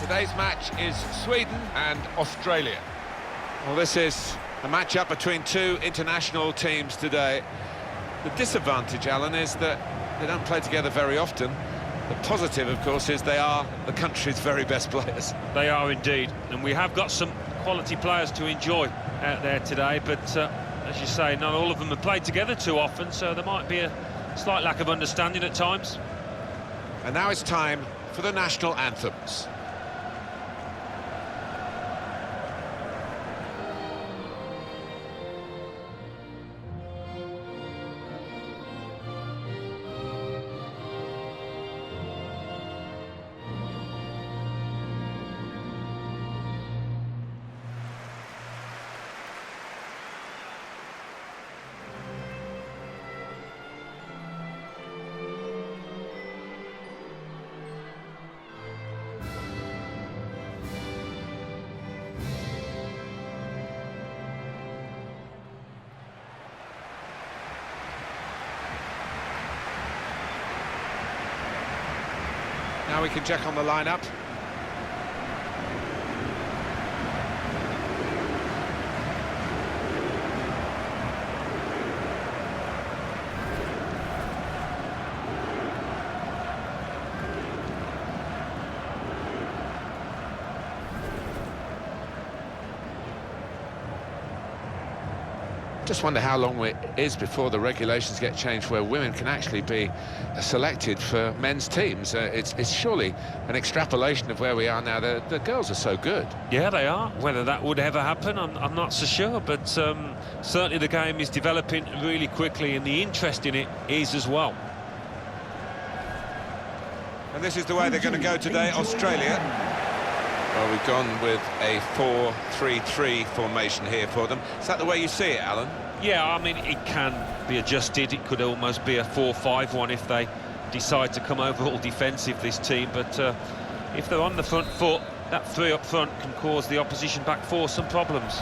Today's match is Sweden and Australia. Well, this is a match-up between two international teams today. The disadvantage, Alan, is that they don't play together very often. The positive, of course, is they are the country's very best players. They are indeed, and we have got some quality players to enjoy out there today, but as you say, not all of them have played together too often, so there might be a slight lack of understanding at times. And now it's time for the national anthems. Now we can check on the lineup. Just wonder how long it is before the regulations get changed where women can actually be selected for men's teams. It's surely an extrapolation of where we are now. The girls are so good. Yeah, they are. Whether that would ever happen, I'm not so sure, but certainly the game is developing really quickly and the interest in it is as well. And this is the way they're going to go today, Australia. Well, we've gone with a 4-3-3 formation here for them. Is that the way you see it, Alan? Yeah, I mean, it can be adjusted. It could almost be a 4-5-1 if they decide to come overall defensive, this team. But if they're on the front foot, that three up front can cause the opposition back four some problems.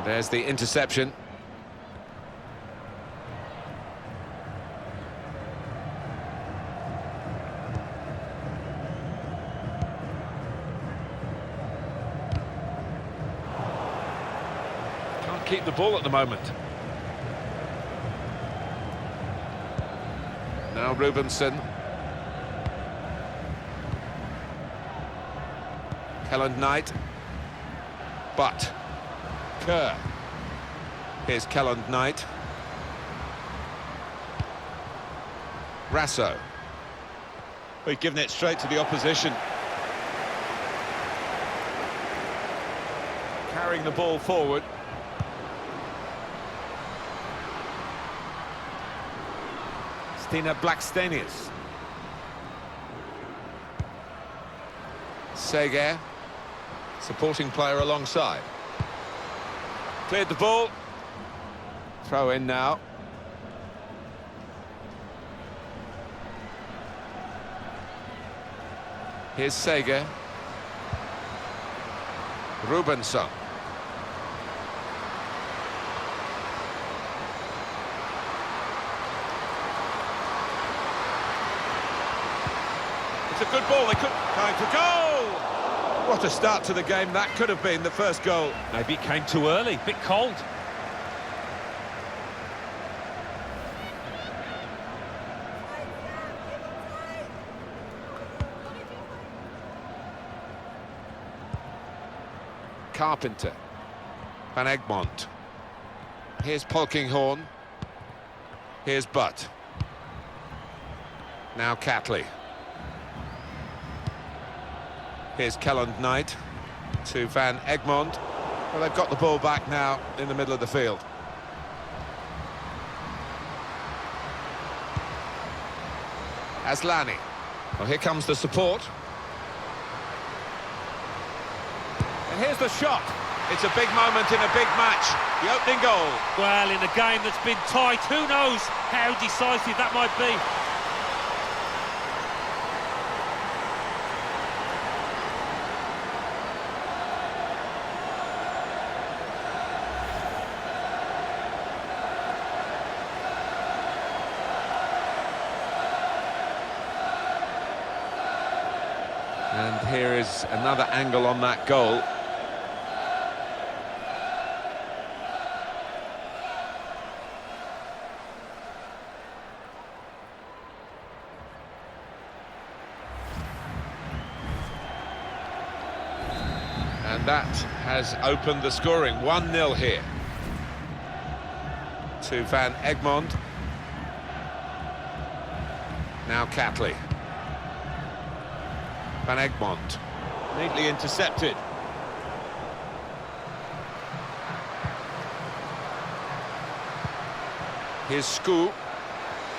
There's the interception. Can't keep the ball at the moment. Now Rubenson. Kelland Knight. But Kerr. Here's Kelland Knight. Rasso. We've given it straight to the opposition. Carrying the ball forward. Stina Blackstenius. Seger. Supporting player alongside. Cleared the ball. Throw in now. Here's Seger. Rubenson. It's a good ball. They could. Time for goal! What a start to the game that could have been the first goal. Maybe it came too early, a bit cold. Carpenter. Van Egmond. Here's Polkinghorne. Here's Butt. Now Catley. Here's Kelland Knight to Van Egmond. Well, they've got the ball back now in the middle of the field. Aslani. Well, here comes the support. And here's the shot. It's a big moment in a big match. The opening goal. Well, in a game that's been tight, who knows how decisive that might be. And here is another angle on that goal. And that has opened the scoring. 1-0 here to Van Egmond. Now Catley. Van Egmond. Neatly intercepted. Here's Scoop.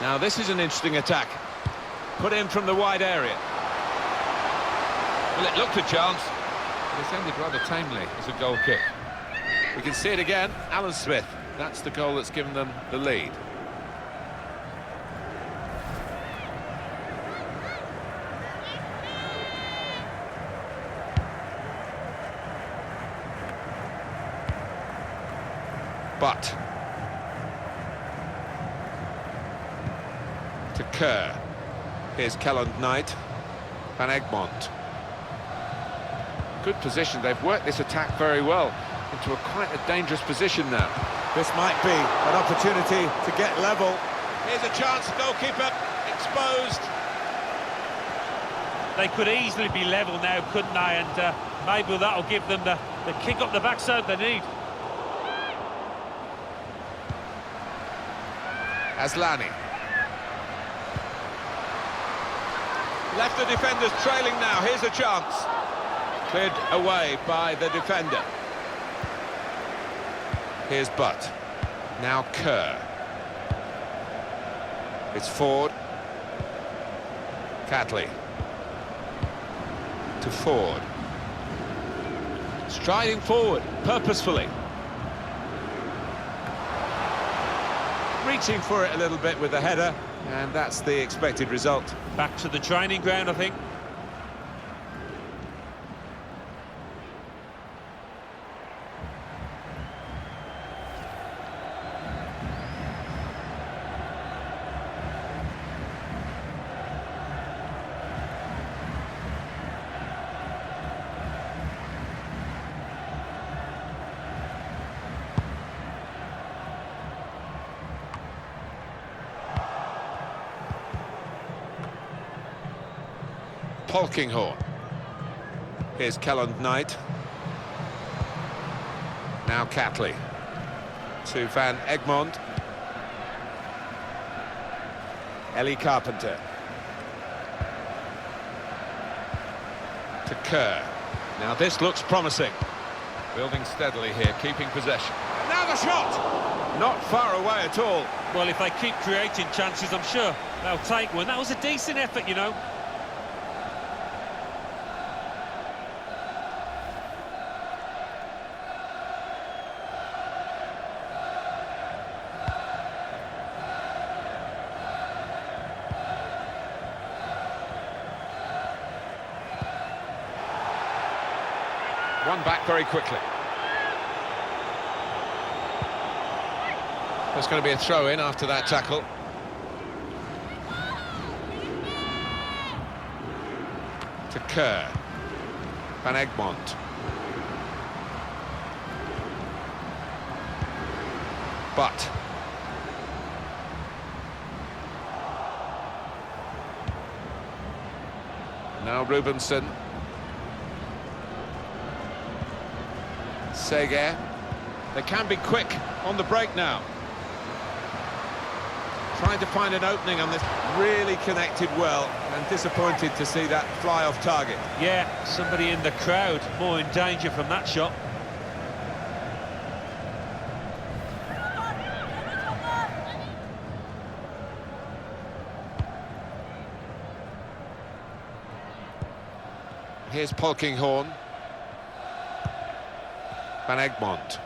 Now this is an interesting attack. Put in from the wide area. Well, it looked a chance. It's ended rather tamely as a goal kick. We can see it again. Alan Smith. That's the goal that's given them the lead. But to Kerr. Here's Kelland Knight. Van Egmond. Good position. They've worked this attack very well into quite a dangerous position now. This might be an opportunity to get level. Here's a chance. Goalkeeper exposed. They could easily be level now, couldn't they? And maybe that'll give them the kick up the backside they need. Aslani. Left the defenders trailing now. Here's a chance. Cleared away by the defender. Here's Butt. Now Kerr. It's Ford. Catley. To Ford. Striding forward, purposefully. Reaching for it a little bit with the header, and that's the expected result. Back to the training ground, I think. Polkinghorne. Here's Kelland Knight. Now Catley. To Van Egmond. Ellie Carpenter. To Kerr. Now this looks promising. Building steadily here, keeping possession. Now the shot! Not far away at all. Well, if they keep creating chances, I'm sure they'll take one. That was a decent effort, you know. One back very quickly. There's going to be a throw-in after that tackle. To Kerr. Van Egmond. But now Rubenson. Sege. They can be quick on the break now. Trying to find an opening on this. Really connected well, and disappointed to see that fly off target. Yeah, somebody in the crowd more in danger from that shot. Here's Polkinghorne. Van Egmond.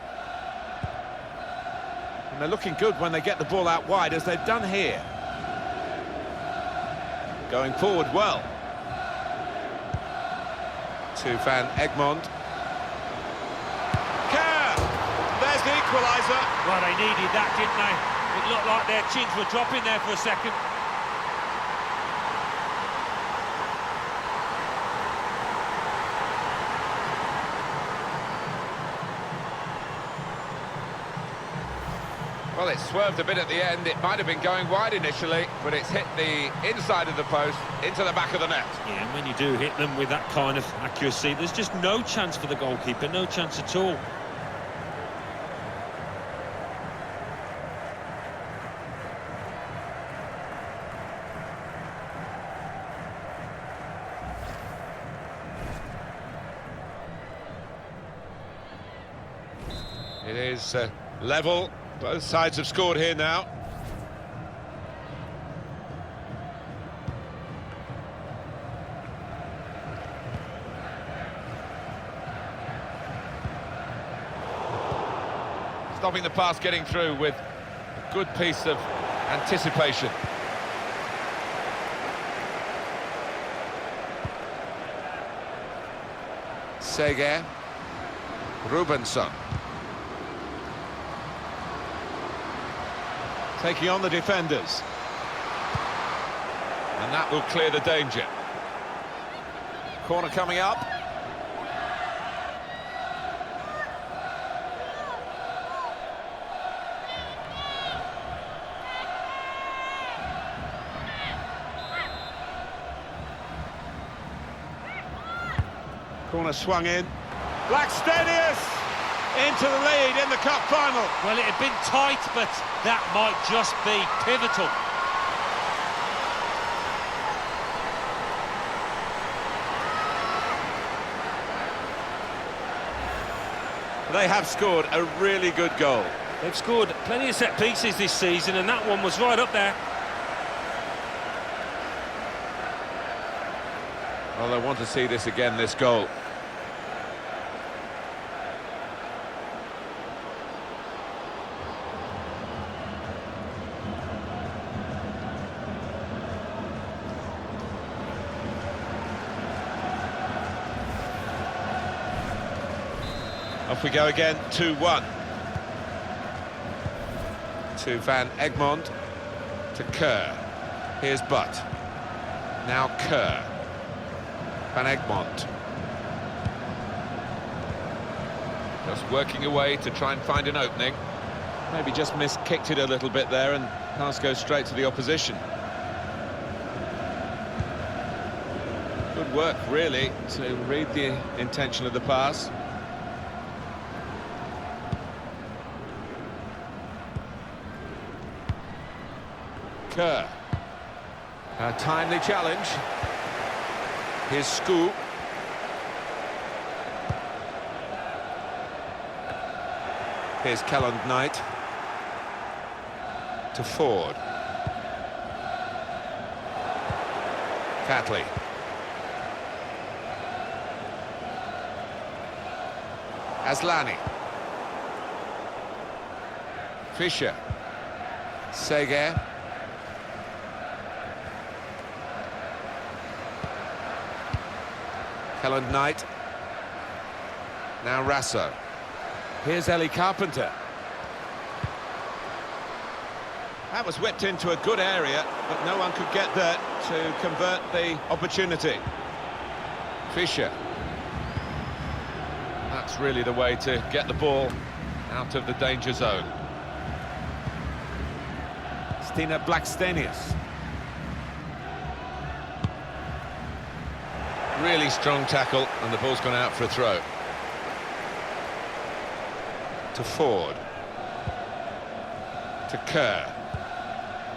And they're looking good when they get the ball out wide, as they've done here. Going forward well. To Van Egmond. Kerr! There's the equaliser. Well, they needed that, didn't they? It looked like their chins were dropping there for a second. Well, it swerved a bit at the end. It might have been going wide initially, but it's hit the inside of the post into the back of the net. Yeah, and when you do hit them with that kind of accuracy, there's just no chance for the goalkeeper, no chance at all. It is level. Both sides have scored here now. Stopping the pass getting through with a good piece of anticipation. Sverige. Rubensson. Taking on the defenders. And that will clear the danger. Corner coming up. Corner swung in. Blackstenius into the lead in the cup final. Well, it had been tight, but that might just be pivotal. They have scored a really good goal. They've scored plenty of set pieces this season, and that one was right up there. Well, they want to see this again, this goal. Off we go again, 2-1. To Van Egmond, to Kerr. Here's Butt. Now Kerr. Van Egmond. Just working away to try and find an opening. Maybe just kicked it a little bit there, and pass goes straight to the opposition. Good work, really, to read the intention of the pass. Kerr. A timely challenge. Here's Scoop. Here's Calland Knight. To Ford. Catley. Aslani. Fischer. Sverige. Calland Knight. Now Rasso. Here's Ellie Carpenter. That was whipped into a good area, but no one could get there to convert the opportunity. Fischer. That's really the way to get the ball out of the danger zone. Stina Blackstenius. Really strong tackle, and the ball's gone out for a throw. To Ford. To Kerr.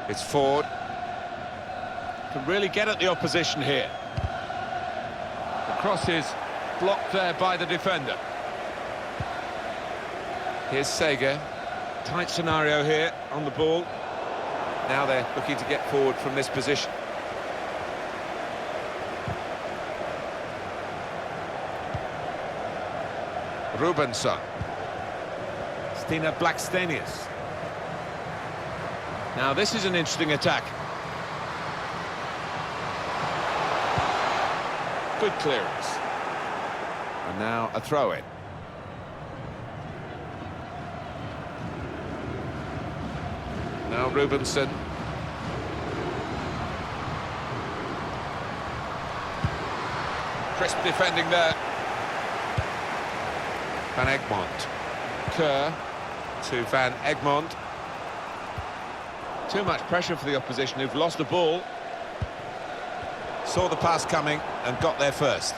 It's Ford. Can really get at the opposition here. The cross is blocked there by the defender. Here's Sverige. Tight scenario here on the ball. Now they're looking to get forward from this position. Rubensson. Stina Blackstenius. Now this is an interesting attack. Good clearance. And now a throw-in. Now Rubensson. Crisp defending there. Van Egmond. Kerr to Van Egmond. Too much pressure for the opposition, who've lost the ball. Saw the pass coming and got there first.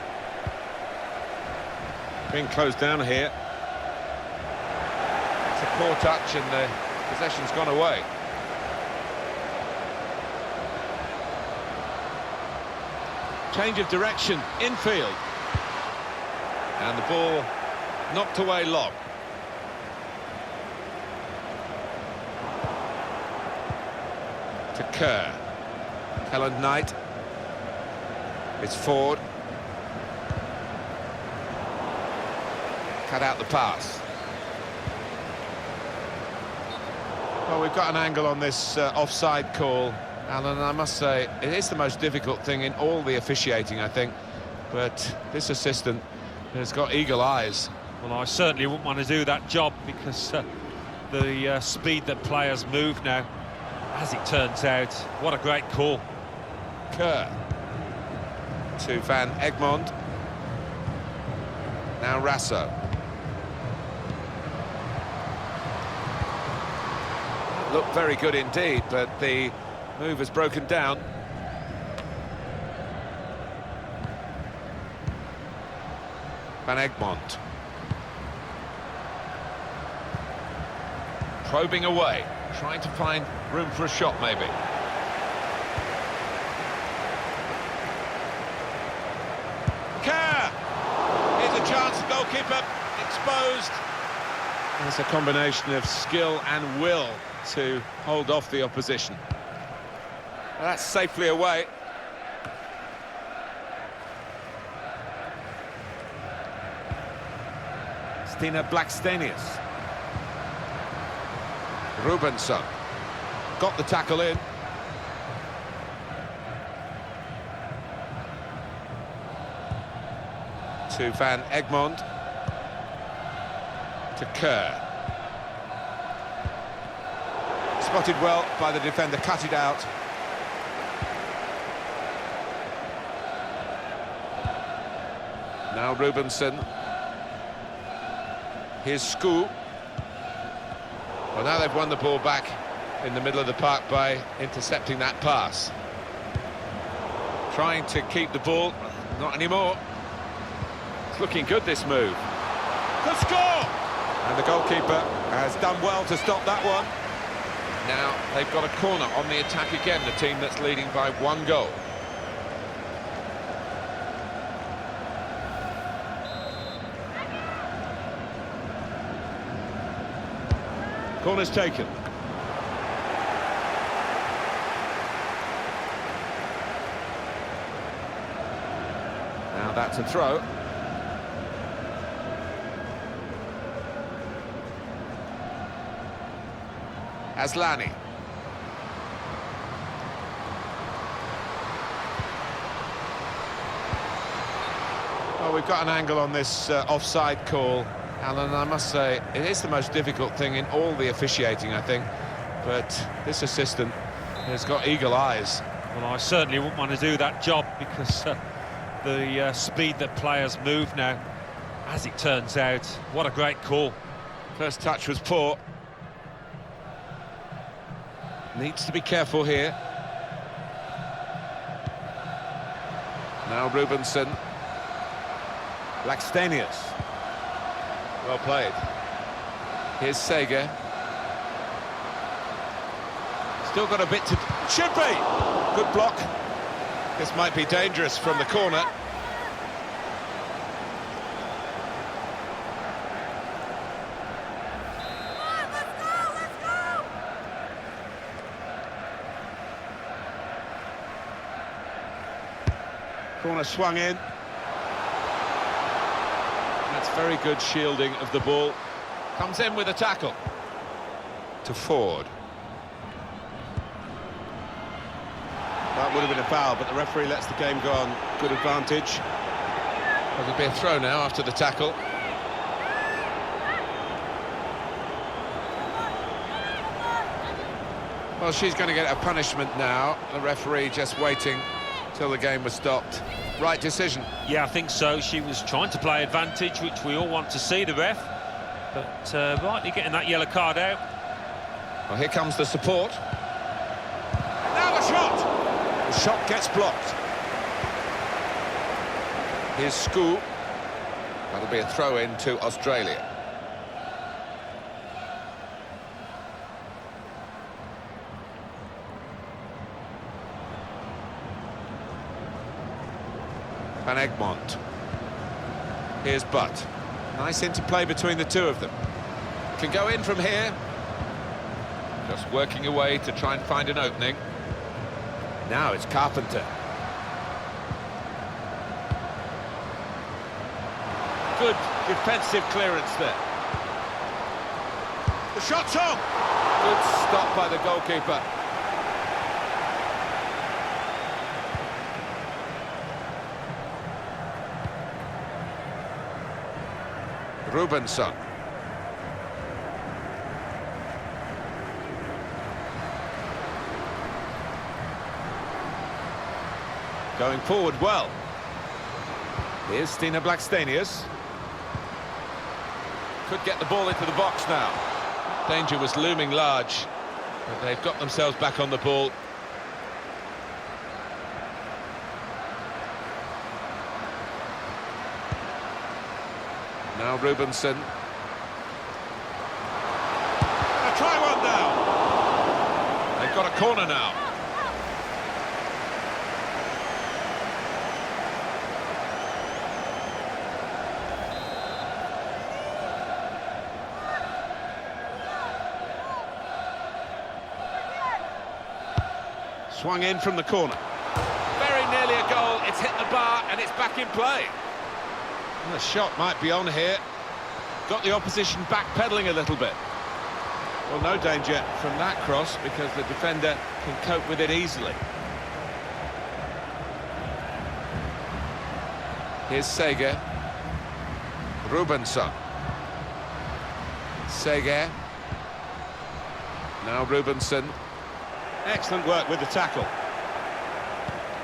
Being closed down here. It's a poor touch and the possession's gone away. Change of direction, infield. And the ball knocked away long. To Kerr. Helen Knight. It's Ford. Cut out the pass. Well, we've got an angle on this offside call, Alan, and I must say, it is the most difficult thing in all the officiating, I think. But this assistant has got eagle eyes. Well, I certainly wouldn't want to do that job because the speed that players move now, as it turns out, what a great call. Kerr. To Van Egmond. Now Rasso. Looked very good indeed, but the move has broken down. Van Egmond. Probing away, trying to find room for a shot maybe. Kerr! Here's a chance, goalkeeper exposed. It's a combination of skill and will to hold off the opposition. Well, that's safely away. Stina Blackstenius. Rubensson. Got the tackle in. To Van Egmond. To Kerr. Spotted well by the defender, cut it out. Now Rubensson. Here's Skoo. Well, now they've won the ball back in the middle of the park by intercepting that pass. Trying to keep the ball, not anymore. It's looking good, this move. The score! And the goalkeeper has done well to stop that one. Now they've got a corner on the attack again, the team that's leading by 1 goal. Corner's taken. Now that's a throw. Aslani. Well, we've got an angle on this offside call, Alan, I must say, it is the most difficult thing in all the officiating, I think. But this assistant has got eagle eyes. Well, I certainly wouldn't want to do that job because the speed that players move now, as it turns out, what a great call. First touch was poor. Needs to be careful here. Now Rubensson. Blackstenius. Well played. Here's Sega. Still got a bit to... Should be! Good block. This might be dangerous from the corner. Corner swung in. That's very good shielding of the ball. Comes in with a tackle. To Ford. That would have been a foul, but the referee lets the game go on. Good advantage. There'll be a throw now after the tackle. Well, she's going to get a punishment now. The referee just waiting till the game was stopped. Right decision. Yeah, I think so. She was trying to play advantage, which we all want to see, the ref. But rightly getting that yellow card out. Well, here comes the support. The shot gets blocked. Here's Scoop. That'll be a throw-in to Australia. Van Egmond. Here's Butt. Nice interplay between the two of them. Can go in from here. Just working away to try and find an opening. Now it's Carpenter. Good defensive clearance there. The shot's on! Good stop by the goalkeeper. Rubensson. Going forward well. Here's Stina Blackstenius. Could get the ball into the box now. Danger was looming large, but they've got themselves back on the ball. Now Rubensson. A try one now. They've got a corner now. Swung in from the corner. Very nearly a goal. It's hit the bar and it's back in play. And the shot might be on here. Got the opposition backpedaling a little bit. Well, no danger from that cross because the defender can cope with it easily. Here's Seger. Rubensson. Seger. Now Rubensson. Excellent work with the tackle.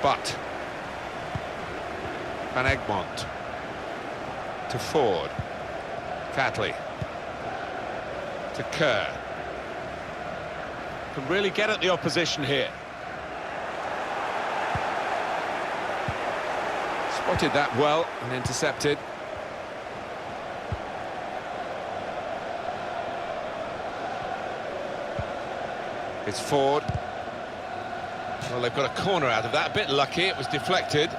But Van Egmond to Ford. Catley to Kerr. Can really get at the opposition here. Spotted that well and intercepted. It's Ford. Well, they've got a corner out of that. A bit lucky, it was deflected.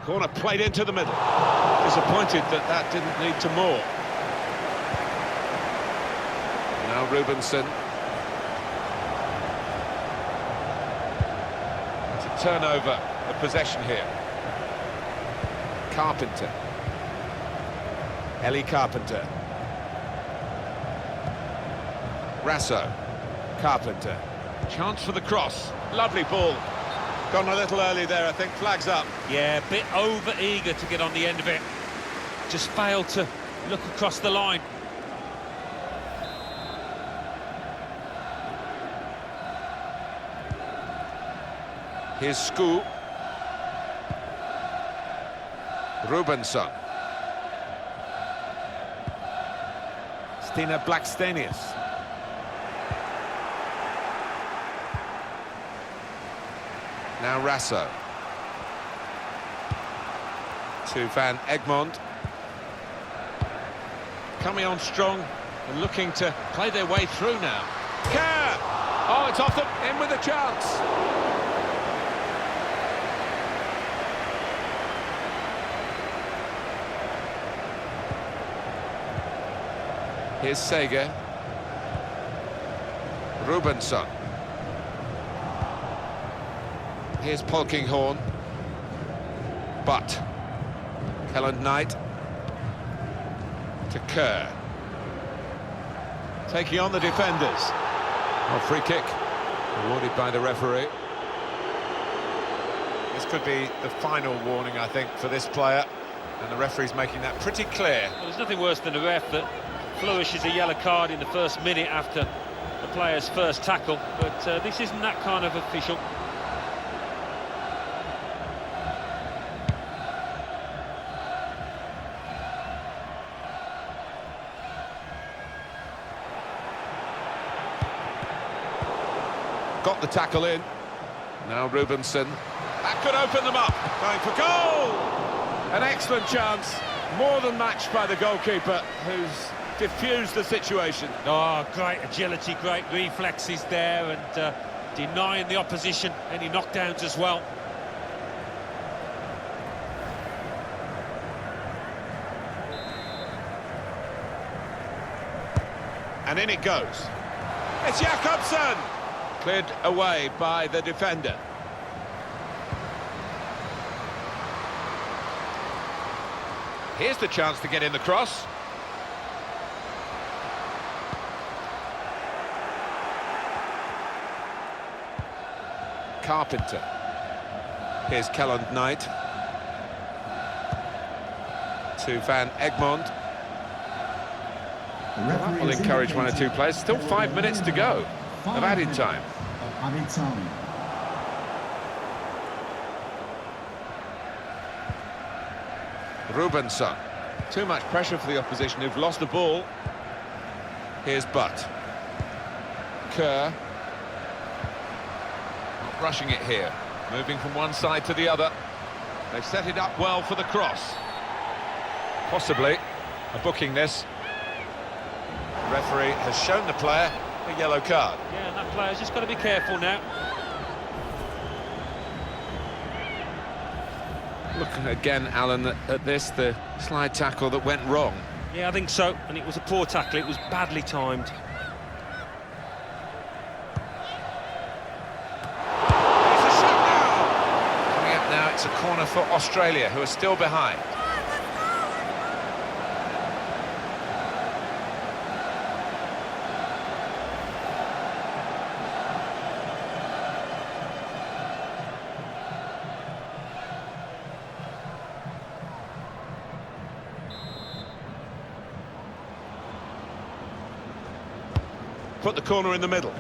Corner played into the middle. Disappointed that that didn't lead to more. Now Rubensson. It's a turnover of possession here. Carpenter. Ellie Carpenter. Rasso. Carpenter. Chance for the cross. Lovely ball. Gone a little early there, I think. Flags up. Yeah, a bit over-eager to get on the end of it. Just failed to look across the line. Here's Scoop. Rubensson. Stina Blackstenius. Now Rasso. To Van Egmond. Coming on strong and looking to play their way through now. Kerr! Oh, it's off them. In with a chance. Here's Seger. Rubensson. Here's Polkinghorne. But Helen Knight to Kerr. Taking on the defenders. Oh, free kick awarded by the referee. This could be the final warning, I think, for this player. And the referee's making that pretty clear. Well, there's nothing worse than a ref that flourishes a yellow card in the first minute after a player's first tackle, but this isn't that kind of official. Got the tackle in. Now Rubenson. That could open them up. Going for goal! An excellent chance. More than matched by the goalkeeper, who's diffused the situation. Oh, great agility, great reflexes there, and denying the opposition any knockdowns as well. And in it goes. It's Jakobsen! Cleared away by the defender. Here's the chance to get in the cross. Carpenter. Here's Kelland Knight. To Van Egmond. That will encourage one or two players. Still 5 minutes to go of added time. Rubenson. Too much pressure for the opposition, who've lost the ball. Here's Butt. Kerr. Not rushing it here. Moving from one side to the other. They've set it up well for the cross. Possibly a booking this. The referee has shown the player a yellow card. Yeah, and that player's just got to be careful now. Look again, Alan, at this, the slide tackle that went wrong. Yeah, I think so, and it was a poor tackle, it was badly timed. There's a shot now! Coming up now, it's a corner for Australia, who are still behind. Put the corner in the middle.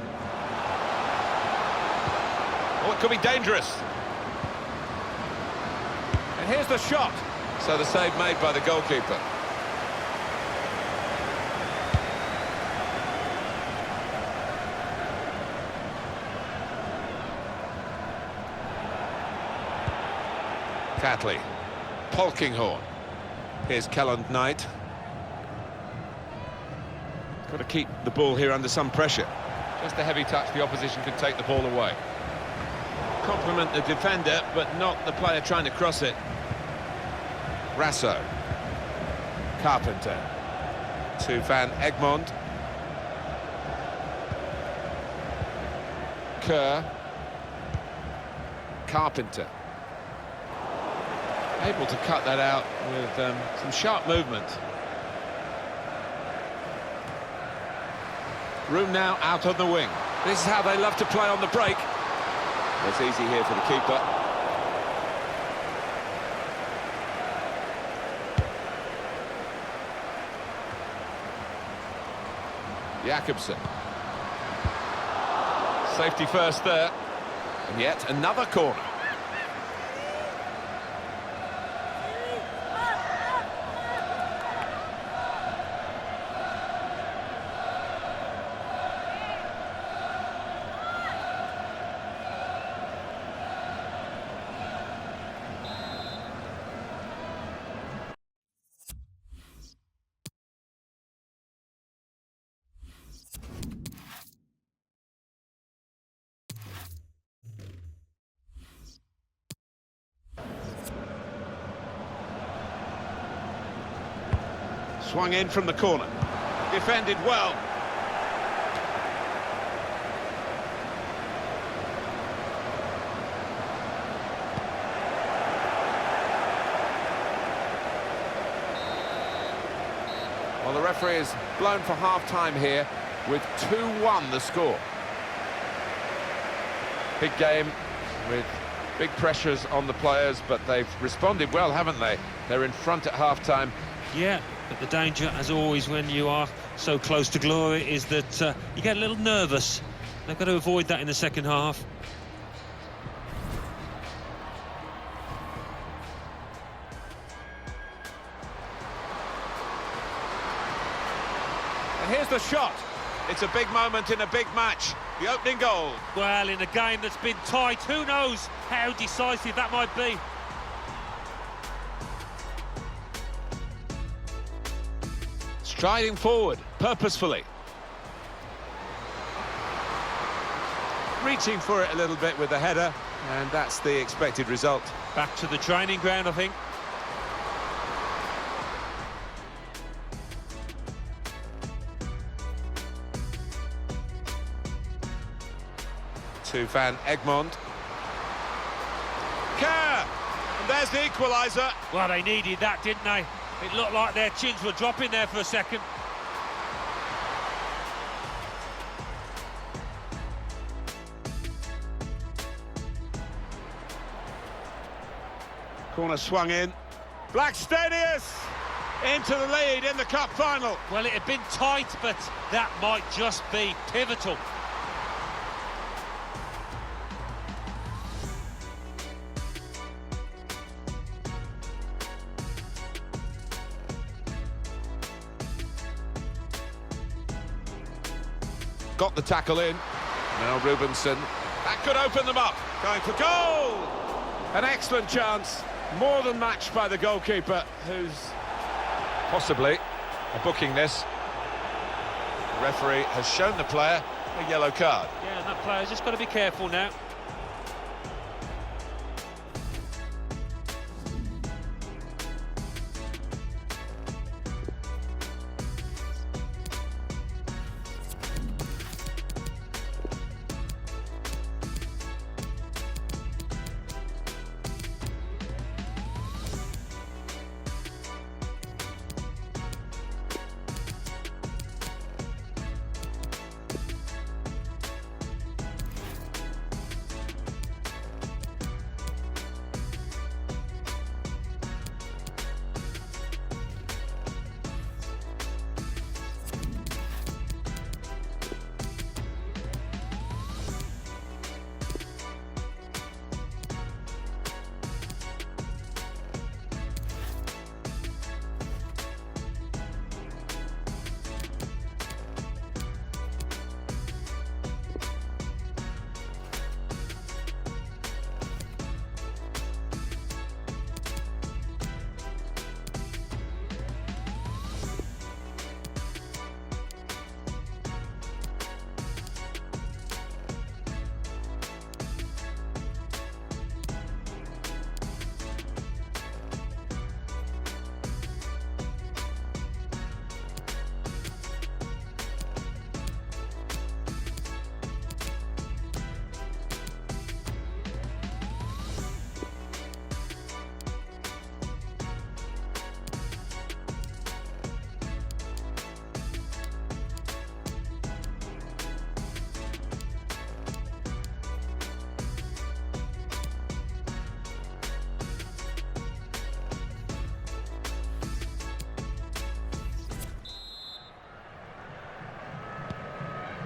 Oh, it could be dangerous. And here's the shot. So the save made by the goalkeeper. Catley. Polkinghorne. Here's Kelland Knight. Got to keep the ball here under some pressure. Just a heavy touch, the opposition could take the ball away. Compliment the defender, but not the player trying to cross it. Rasso. Carpenter. To Van Egmond. Kerr. Carpenter. Able to cut that out with some sharp movement. Room now out on the wing. This is how they love to play on the break. It's easy here for the keeper. Jakobsen. Safety first there. And yet another corner. Swung in from the corner. Defended well. Well, the referee is blown for half-time here with 2-1 the score. Big game with big pressures on the players, but they've responded well, haven't they? They're in front at half-time. Yeah, But the danger, as always, when you are so close to glory, is that you get a little nervous. They've got to avoid that in the second half. And here's the shot. It's a big moment in a big match. The opening goal. Well, in a game that's been tight, who knows how decisive that might be. Striding forward, purposefully. Reaching for it a little bit with the header, and that's the expected result. Back to the training ground, I think. To Van Egmond. Kerr! And there's the equaliser. Well, they needed that, didn't they? It looked like their chins were dropping there for a second. Corner swung in. Blackstenius into the lead in the cup final. Well, it had been tight, but that might just be pivotal. Got the tackle in. Now Rubenson. That could open them up. Going for goal! An excellent chance. More than matched by the goalkeeper, who's possibly booking this. The referee has shown the player a yellow card. Yeah, and that player's just got to be careful now.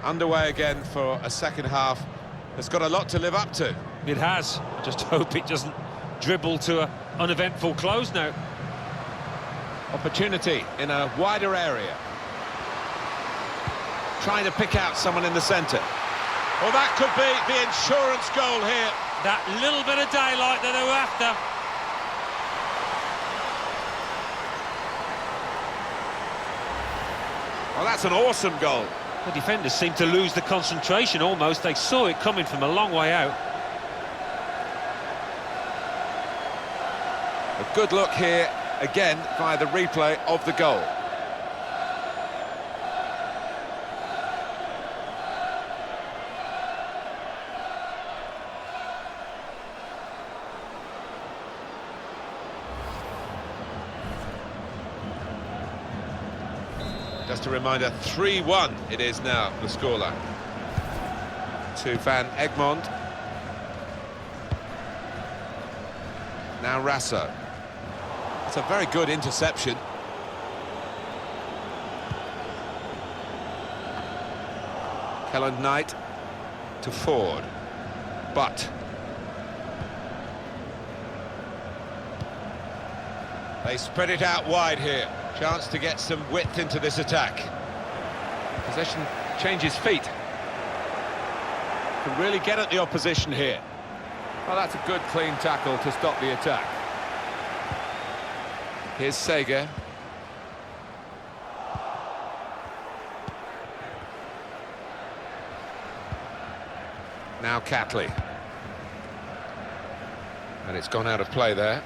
Underway again for a second half. It's got a lot to live up to. It has. I just hope it doesn't dribble to an uneventful close now. Opportunity in a wider area. Trying to pick out someone in the centre. Well, that could be the insurance goal here. That little bit of daylight that they were after. Well, that's an awesome goal. The defenders seemed to lose the concentration almost. They saw it coming from a long way out. A good look here, again, via the replay of the goal. Just a reminder, 3-1 it is now, the scoreline. To Van Egmond. Now Rasso. It's a very good interception. Helen Knight to Ford. But they spread it out wide here. Chance to get some width into this attack. Possession changes feet. Can really get at the opposition here. Well, that's a good clean tackle to stop the attack. Here's Sager. Now Catley. And it's gone out of play there.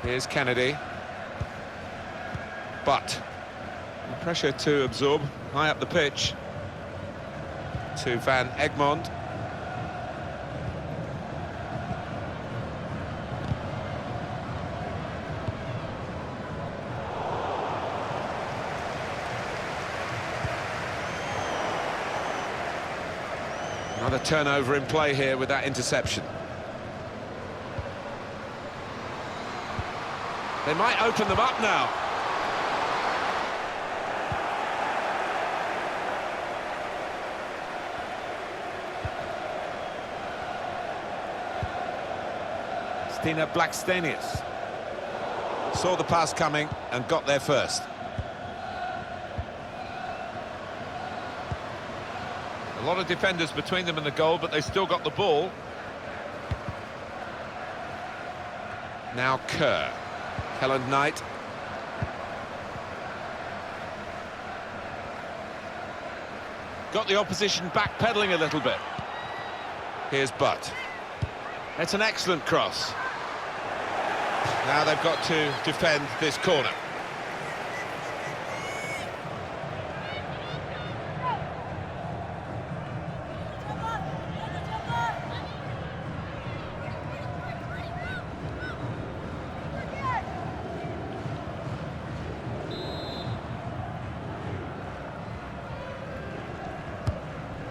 Here's Kennedy. But the pressure to absorb high up the pitch. To Van Egmond. Another turnover in play here with that interception. They might open them up now. Stina Blackstenius saw the pass coming and got there first. A lot of defenders between them and the goal, but they still got the ball. Now Kerr. Helen Knight. Got the opposition backpedaling a little bit. Here's Butt. It's an excellent cross. Now they've got to defend this corner.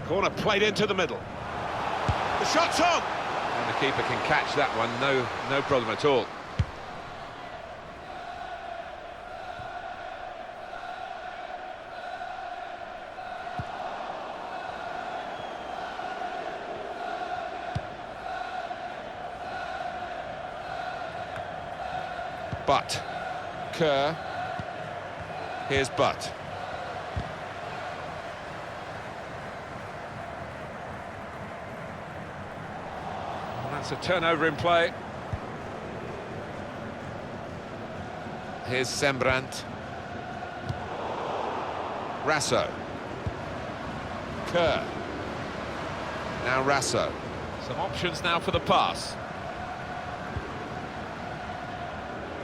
Corner played into the middle. The shot's on! And the keeper can catch that one, no problem at all. Butt. Kerr. Here's Butt. That's a turnover in play. Here's Sembrant. Rasso. Kerr. Now Rasso. Some options now for the pass.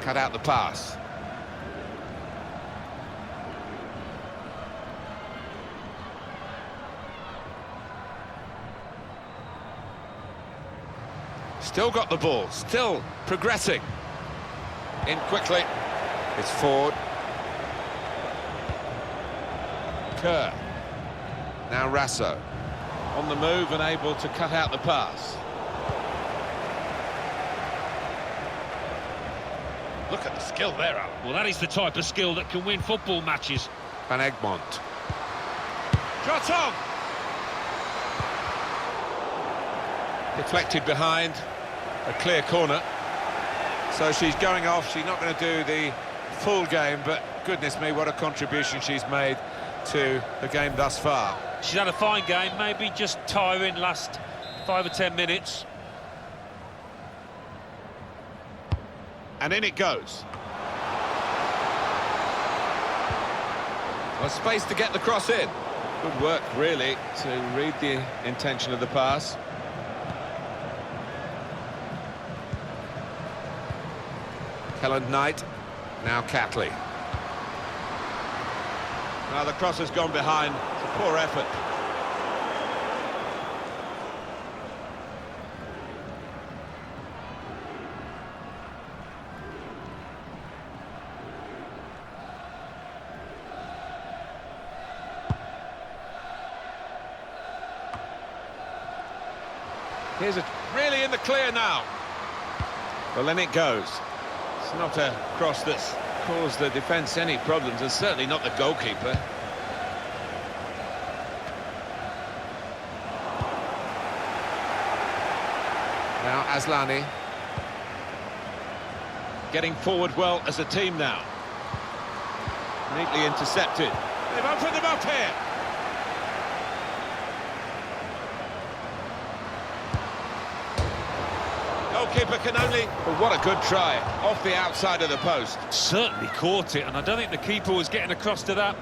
Cut out the pass. Still got the ball, still progressing. In quickly. It's Ford. Kerr. Now Rasso. On the move and able to cut out the pass. Look at the skill there, Alan. Well, that is the type of skill that can win football matches. Van Egmond. Shot on! Deflected behind. A clear corner. So she's going off. She's not going to do the full game, but goodness me, what a contribution she's made to the game thus far. She's had a fine game, maybe just tiring last 5 or 10 minutes. And in it goes. Well, space to get the cross in. Good work, really, to read the intention of the pass. Helen Knight, now Catley. Now the cross has gone behind. It's a poor effort. Here's a really in the clear now. Well, then it goes. It's not a cross that's cause the defence any problems, and certainly not the goalkeeper. Now Aslani. Getting forward well as a team now. Neatly intercepted. They've opened them up here. Goalkeeper can only... But what a good try, off the outside of the post. Certainly caught it, and I don't think the keeper was getting across to that.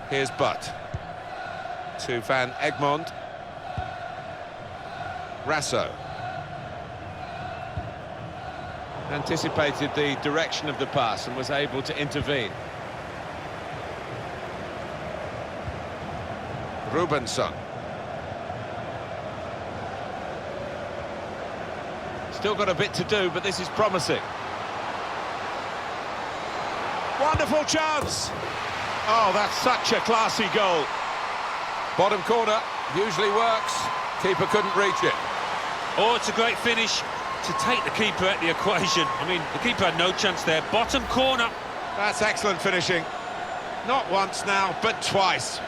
Here's Butt to Van Egmond. Rasso anticipated the direction of the pass and was able to intervene. Rubenson. Still got a bit to do, but this is promising. Wonderful chance! Oh, that's such a classy goal. Bottom corner, usually works. Keeper couldn't reach it. Oh, it's a great finish to take the keeper at the equation. I mean, the keeper had no chance there. Bottom corner. That's excellent finishing. Not once now, but twice.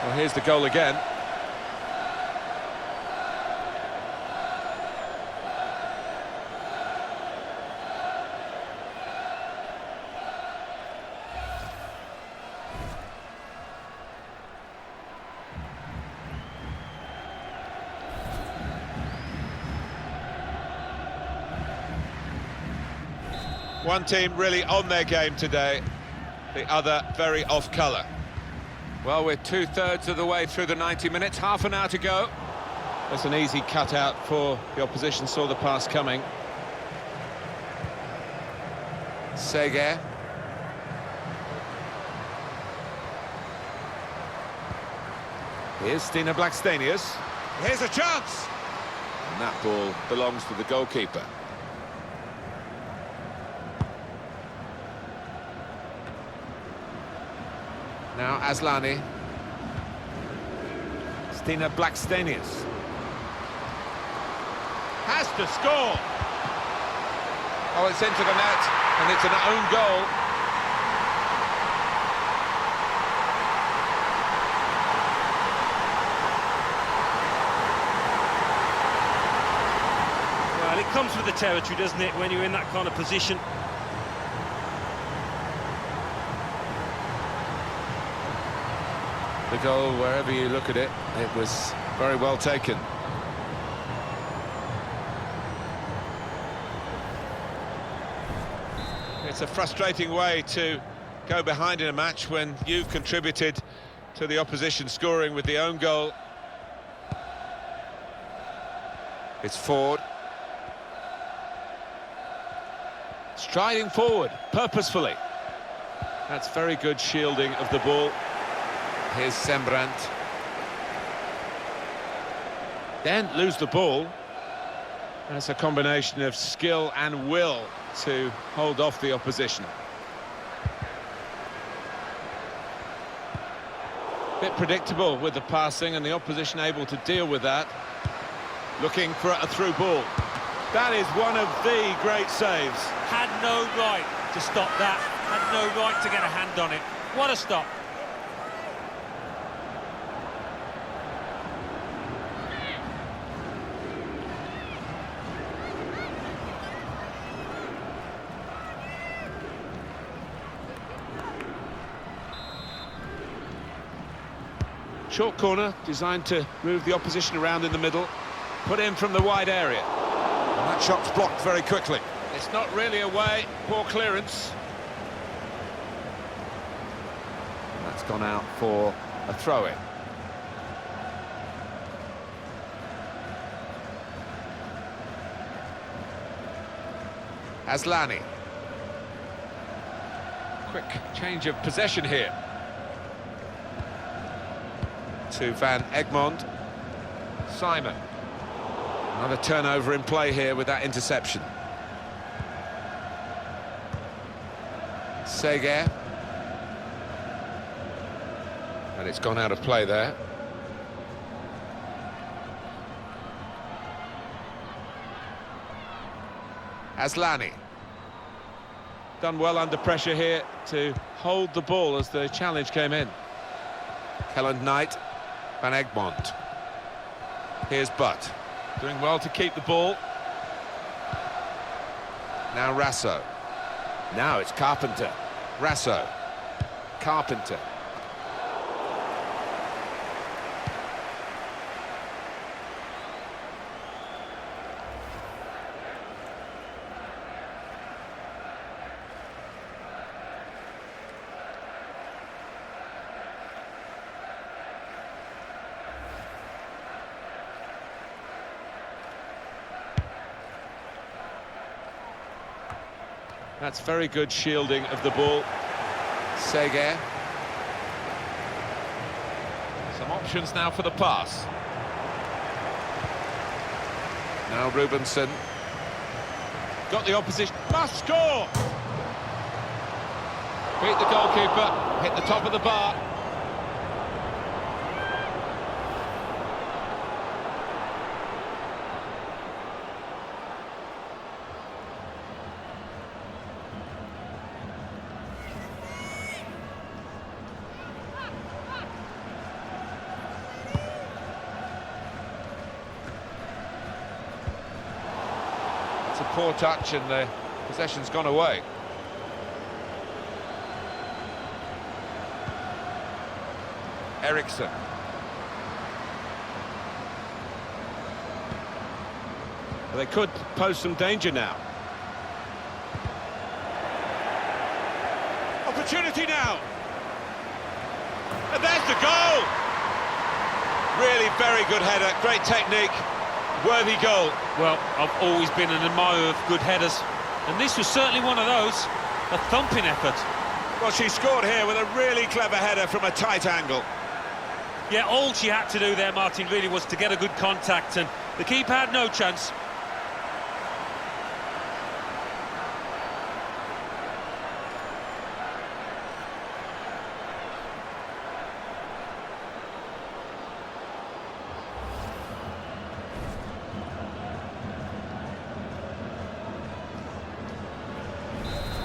Well, here's the goal again. One team really on their game today, the other very off colour. Well, we're two-thirds of the way through the 90 minutes, half an hour to go. That's an easy cutout for the opposition, saw the pass coming. Sverige. Here's Stina Blackstenius. Here's a chance! And that ball belongs to the goalkeeper. Now Aslani. Stina Blackstenius. Has to score! Oh, it's into the net, and it's an own goal. Well, it comes with the territory, doesn't it, when you're in that kind of position. The goal, wherever you look at it, it was very well taken. It's a frustrating way to go behind in a match when you've contributed to the opposition scoring with the own goal. It's Ford. Striding forward, purposefully. That's very good shielding of the ball. Here's Sembrant. Then lose the ball. That's a combination of skill and will to hold off the opposition. Bit predictable with the passing and the opposition able to deal with that. Looking for a through ball. That is one of the great saves. Had no right to stop that. Had no right to get a hand on it. What a stop. Short corner, designed to move the opposition around in the middle. Put in from the wide area. And that shot's blocked very quickly. It's not really away, poor clearance. That's gone out for a throw-in. Aslani. Quick change of possession here. To Van Egmond. Simon. Another turnover in play here with that interception. Sverige. And it's gone out of play there. Aslani. Done well under pressure here to hold the ball as the challenge came in. Kelland Knight, Van Egmond. Here's Butt. Doing well to keep the ball. Now Rasso. Now it's Carpenter. Rasso. Carpenter. That's very good shielding of the ball. Sverige. Some options now for the pass. Now Rubenson. Got the opposition. Must score! Beat the goalkeeper. Hit the top of the bar. It's a poor touch and the possession's gone away. Eriksson. They could pose some danger now. Opportunity now. And there's the goal! Really very good header, great technique. Worthy goal. Well, I've always been an admirer of good headers, and this was certainly one of those. A thumping effort. Well, she scored here with a really clever header from a tight angle. Yeah, all she had to do there, Martin, really was to get a good contact, and the keeper had no chance.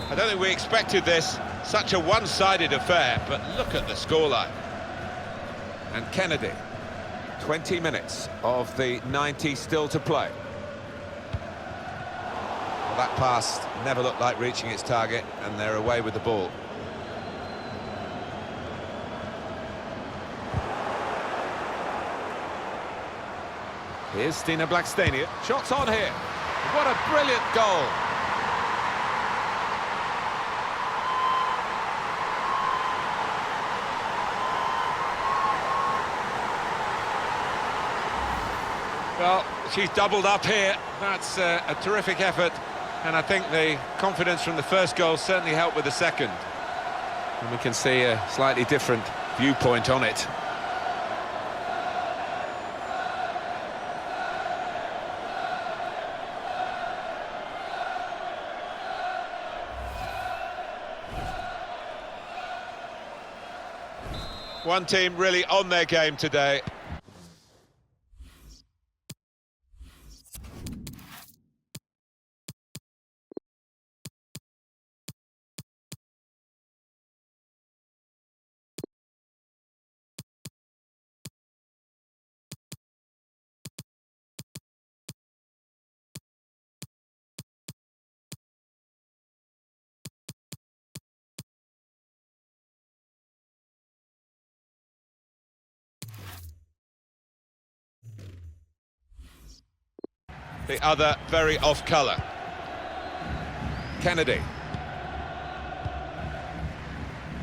I don't think we expected this, such a one-sided affair, but look at the scoreline. And Kennedy, 20 minutes of the 90 still to play. Well, that pass never looked like reaching its target, and they're away with the ball. Here's Stina Blackstenius. Shots on here. What a brilliant goal. Well, she's doubled up here. That's a terrific effort, and I think the confidence from the first goal certainly helped with the second. And we can see a slightly different viewpoint on it. One team really on their game today. The other very off-colour. Kennedy.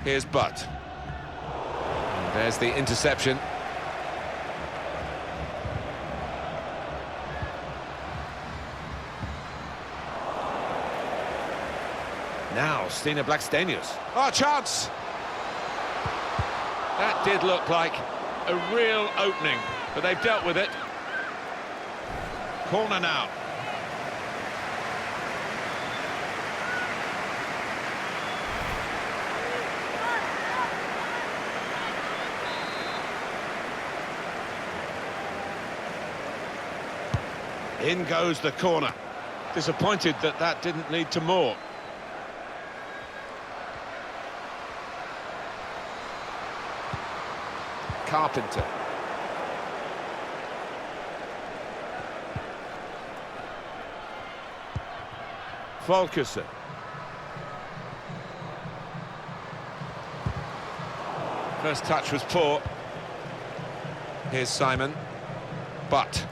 Here's Butt. And there's the interception. Now, Stina Blackstenius. Oh, chance! That did look like a real opening, but they've dealt with it. Corner now. In goes the corner. Disappointed that that didn't lead to more. Carpenter. Fulkerson. First touch was poor. Here's Simon. But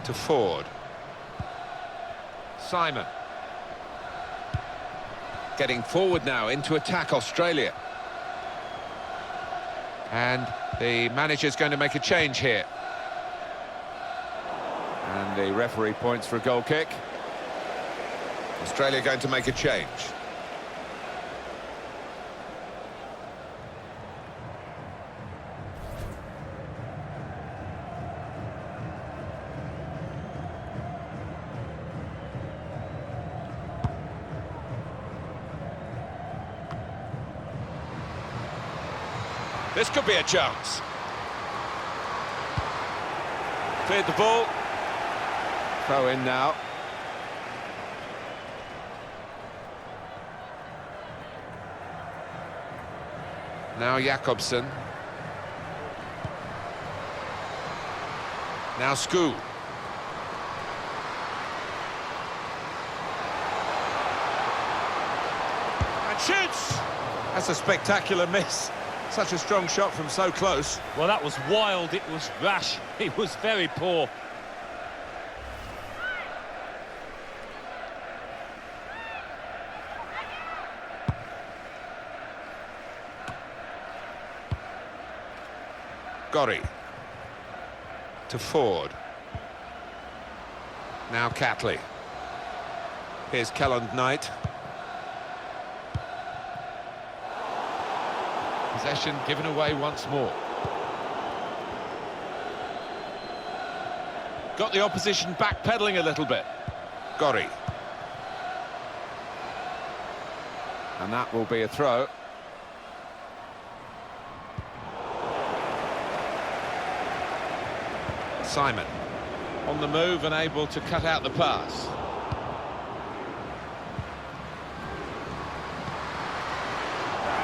to Ford. Simon. Getting forward now into attack, Australia. And the manager's going to make a change here. And the referee points for a goal kick. Australia going to make a change. This could be a chance. Cleared the ball. Throw in now. Now Jakobsen. Now Skoo. And shoots! That's a spectacular miss. Such a strong shot from so close. Well, that was wild, it was rash, it was very poor. Gorry. To Ford. Now Catley. Here's Kelland Knight. Possession given away once more. Got the opposition backpedaling a little bit. Gorry. And that will be a throw. Simon. On the move and able to cut out the pass.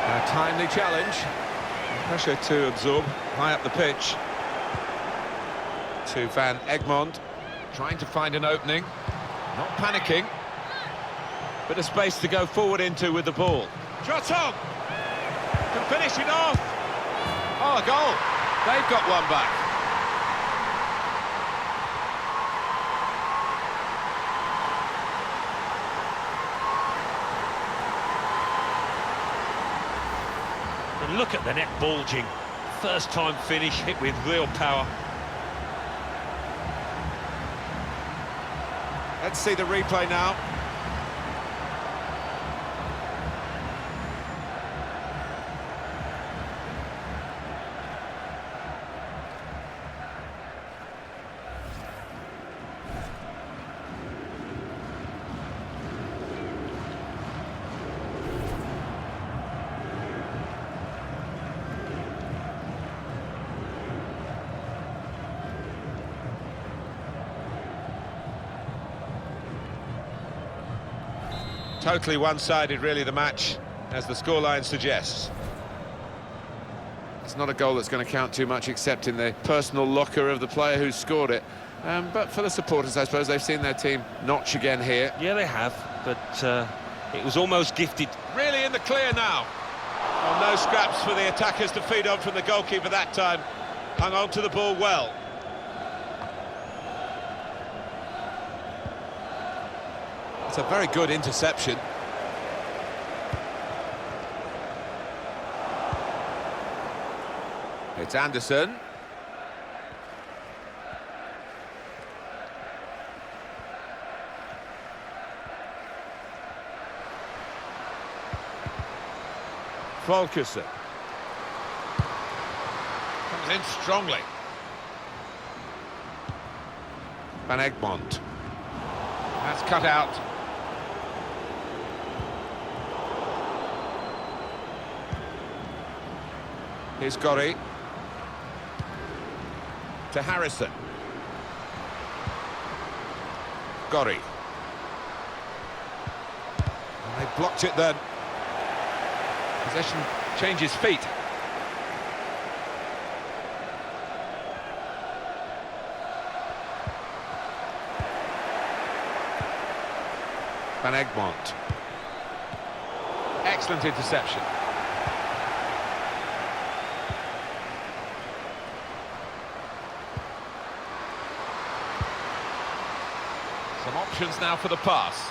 A timely challenge. Pressure to absorb high up the pitch. To Van Egmond. Trying to find an opening. Not panicking. Bit of space to go forward into with the ball. Shot on! Can finish it off! Oh, a goal! They've got one back. And look at the net bulging. First time finish, hit with real power. Let's see the replay now. Totally one-sided, really, the match, as the scoreline suggests. It's not a goal that's going to count too much, except in the personal locker of the player who scored it. But for the supporters, I suppose, they've seen their team notch again here. Yeah, they have, but it was almost gifted. Really in the clear now. Well, no scraps for the attackers to feed on from the goalkeeper that time. Hung on to the ball well. It's a very good interception. It's Anderson. Fulkerson. Comes in strongly. Van Egmond. That's cut out. Here's Gorry. To Harrison. Gorry. And they blocked it then. Possession changes feet. Van Egmond. Excellent interception. Some options now for the pass.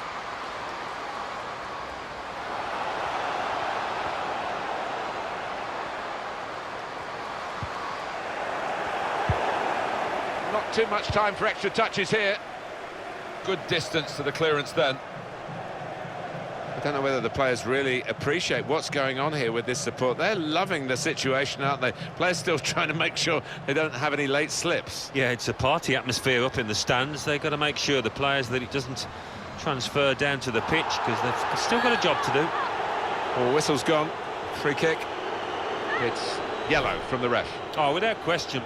Not too much time for extra touches here. Good distance to the clearance then. I don't know whether the players really appreciate what's going on here with this support. They're loving the situation, aren't they? Players still trying to make sure they don't have any late slips. Yeah, it's a party atmosphere up in the stands. They've got to make sure, the players, that it doesn't transfer down to the pitch, because they've still got a job to do. Oh, whistle's gone. Free kick. It's yellow from the ref. Oh, without question.